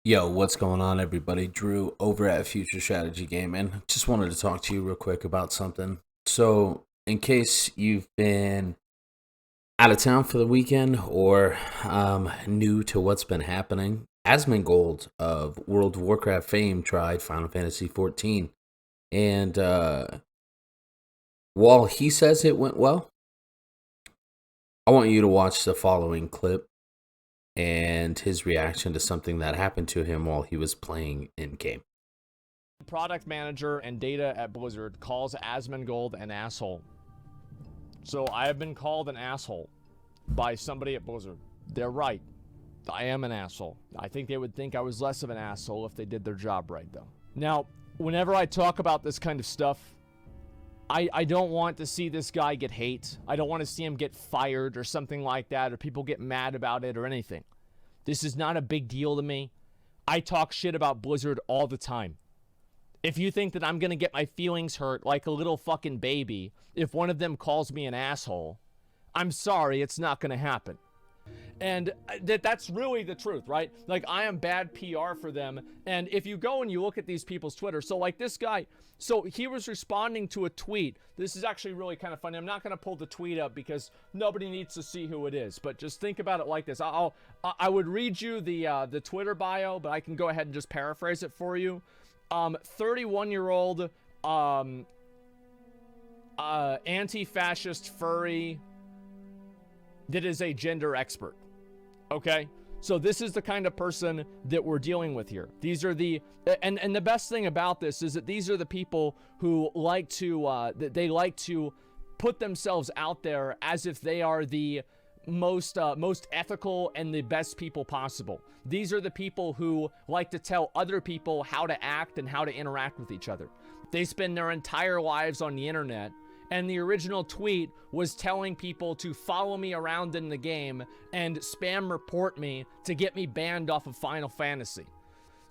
Yo, what's going on, everybody? Drew over at Future Strategy Gaming. Just wanted to talk to you real quick about something. So, in case you've been out of town for the weekend or new to what's been happening, Asmongold of World of Warcraft fame tried Final Fantasy XIV. And while he says it went well, I want you to watch the following clip and his reaction to something that happened to him while he was playing in game. Product manager and data at Blizzard calls Asmongold an asshole. So I have been called an asshole by somebody at Blizzard. They're right. I am an asshole. I think they would think I was less of an asshole if they did their job right, though. Now, whenever I talk about this kind of stuff, I don't want to see this guy get hate. I don't want to see him get fired or something like that, or people get mad about it or anything. This is not a big deal to me. I talk shit about Blizzard all the time. If you think that I'm going to get my feelings hurt like a little fucking baby if one of them calls me an asshole, I'm sorry, it's not going to happen. And that's really the truth, right? Like, I am bad PR for them. And if you go and you look at these people's Twitter, so like this guy, so he was responding to a tweet. This is actually really kind of funny. I'm not going to pull the tweet up because nobody needs to see who it is. But just think about it like this. I would read you the Twitter bio, but I can go ahead and just paraphrase it for you. 31-year-old anti-fascist furry that is a gender expert. Okay? So this is the kind of person that we're dealing with here. These are the and the best thing about this is that these are the people who like to they like to put themselves out there as if they are the most ethical and the best people possible. These are the people who like to tell other people how to act and how to interact with each other. They spend their entire lives on the internet, and the original tweet was telling people to follow me around in the game and spam report me to get me banned off of Final Fantasy.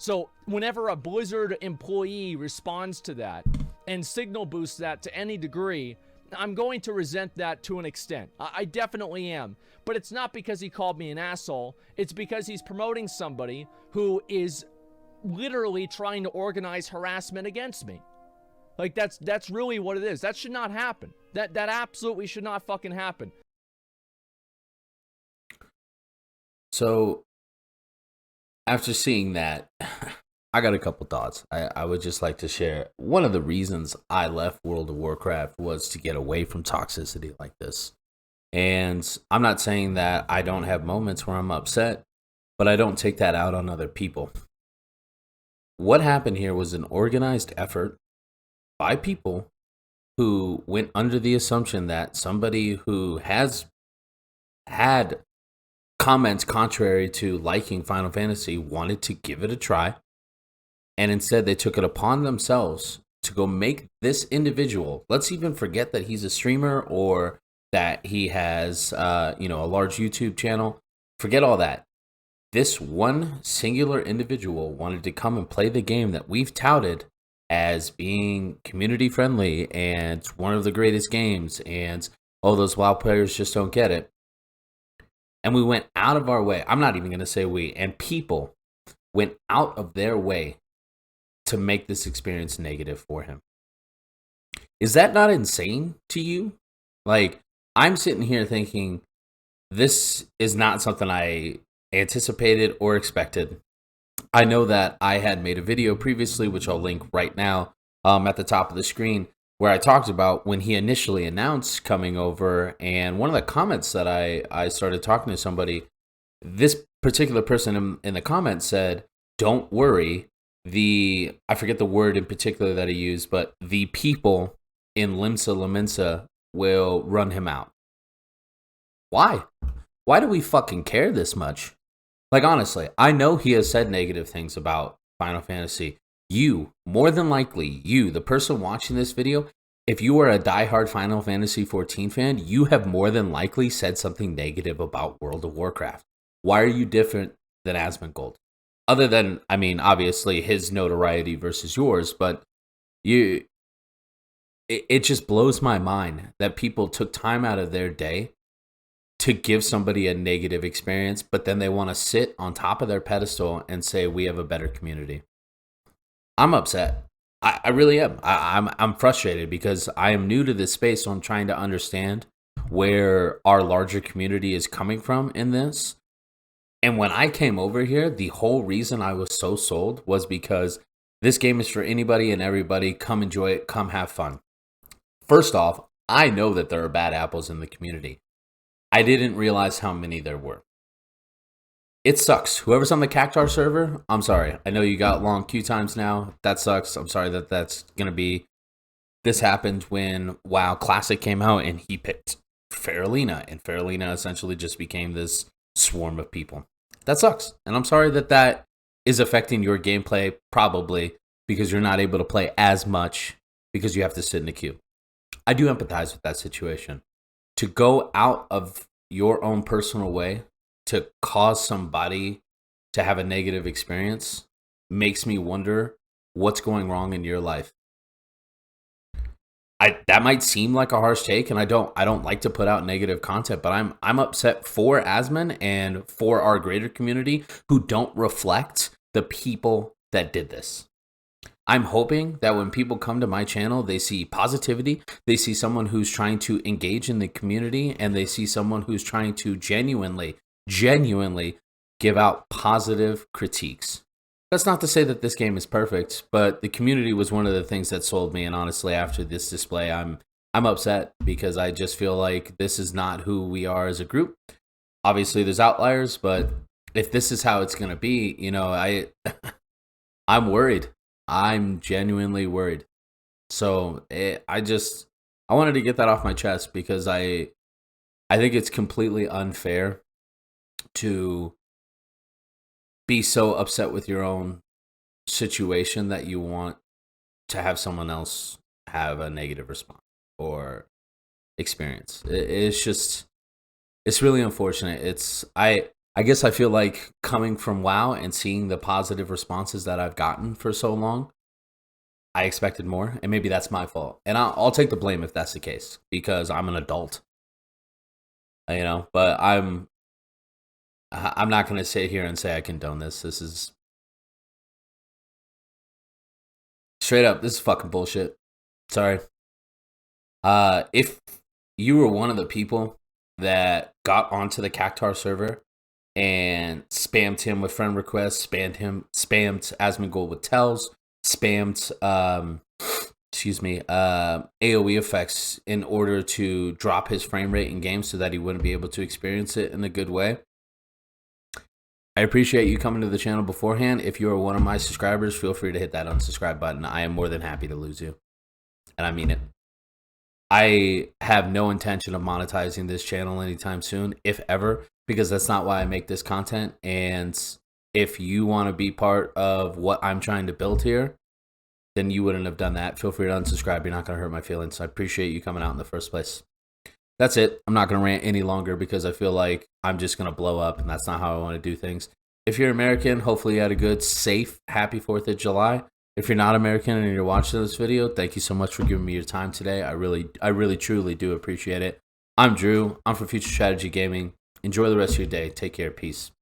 So whenever a Blizzard employee responds to that and signal boosts that to any degree, I'm going to resent that to an extent. I definitely am. But it's not because he called me an asshole. It's because he's promoting somebody who is literally trying to organize harassment against me. Like, that's really what it is. That should not happen. That absolutely should not fucking happen. So, after seeing that, I got a couple thoughts. I would just like to share. One of the reasons I left World of Warcraft was to get away from toxicity like this. And I'm not saying that I don't have moments where I'm upset, but I don't take that out on other people. What happened here was an organized effort by people who went under the assumption that somebody who has had comments contrary to liking Final Fantasy wanted to give it a try, and instead they took it upon themselves to go make this individual, let's even forget that he's a streamer or that he has a large YouTube channel, forget all that. This one singular individual wanted to come and play the game that we've touted as being community friendly and one of the greatest games, and those WoW players just don't get it. And we went out of our way. I'm not even going to say we, and people went out of their way to make this experience negative for him. Is that not insane to you? Like, I'm sitting here thinking this is not something I anticipated or expected. I know that I had made a video previously, which I'll link right now at the top of the screen, where I talked about when he initially announced coming over. And one of the comments that I started talking to somebody, this particular person in the comments said, don't worry, I forget the word in particular that he used, but the people in Limsa Lominsa will run him out. Why? Why do we fucking care this much? Like, honestly, I know he has said negative things about Final Fantasy. You, more than likely, you, the person watching this video, if you are a diehard Final Fantasy XIV fan, you have more than likely said something negative about World of Warcraft. Why are you different than Asmongold? Other than, I mean, obviously his notoriety versus yours, but it just blows my mind that people took time out of their day to give somebody a negative experience, but then they want to sit on top of their pedestal and say we have a better community. I'm upset. I really am. I'm frustrated because I am new to this space, so I'm trying to understand where our larger community is coming from in this. And when I came over here, the whole reason I was so sold was because this game is for anybody and everybody. Come enjoy it. Come have fun. First off, I know that there are bad apples in the community. I didn't realize how many there were. It sucks. Whoever's on the Cactar server, I'm sorry. I know you got long queue times now. That sucks. I'm sorry that that's going to be... This happened when WoW Classic came out and he picked Faralina. And Faralina essentially just became this swarm of people. That sucks. And I'm sorry that that is affecting your gameplay, probably because you're not able to play as much because you have to sit in the queue. I do empathize with that situation. To go out of your own personal way to cause somebody to have a negative experience makes me wonder what's going wrong in your life. That might seem like a harsh take, and I don't like to put out negative content, but I'm upset for Asmon and for our greater community who don't reflect the people that did this. I'm hoping that when people come to my channel, they see positivity, they see someone who's trying to engage in the community, and they see someone who's trying to genuinely give out positive critiques. That's not to say that this game is perfect, but the community was one of the things that sold me, and honestly, after this display, I'm upset because I just feel like this is not who we are as a group. Obviously, there's outliers, but if this is how it's going to be, you know, I'm worried. I'm genuinely worried. So I wanted to get that off my chest because I think it's completely unfair to be so upset with your own situation that you want to have someone else have a negative response or experience. It's really unfortunate. I guess I feel like coming from WoW and seeing the positive responses that I've gotten for so long, I expected more, and maybe that's my fault. And I'll take the blame if that's the case, because I'm an adult, you know. But I'm not going to sit here and say I condone this. This is straight up. This is fucking bullshit. Sorry. If you were one of the people that got onto the Cactar server and spammed him with friend requests, spammed Asmongold with tells, spammed AoE effects in order to drop his frame rate in game so that he wouldn't be able to experience it in a good way. I appreciate you coming to the channel beforehand. If you are one of my subscribers, feel free to hit that unsubscribe button. I am more than happy to lose you. And I mean it. I have no intention of monetizing this channel anytime soon, if ever, because that's not why I make this content. And if you want to be part of what I'm trying to build here, then you wouldn't have done that. Feel free to unsubscribe. You're not going to hurt my feelings. I appreciate you coming out in the first place. That's it. I'm not going to rant any longer because I feel like I'm just going to blow up, and that's not how I want to do things. If you're American, hopefully you had a good, safe, happy 4th of July. If you're not American and you're watching this video, thank you so much for giving me your time today. I really, truly do appreciate it. I'm Drew. I'm from Future Strategy Gaming. Enjoy the rest of your day. Take care. Peace.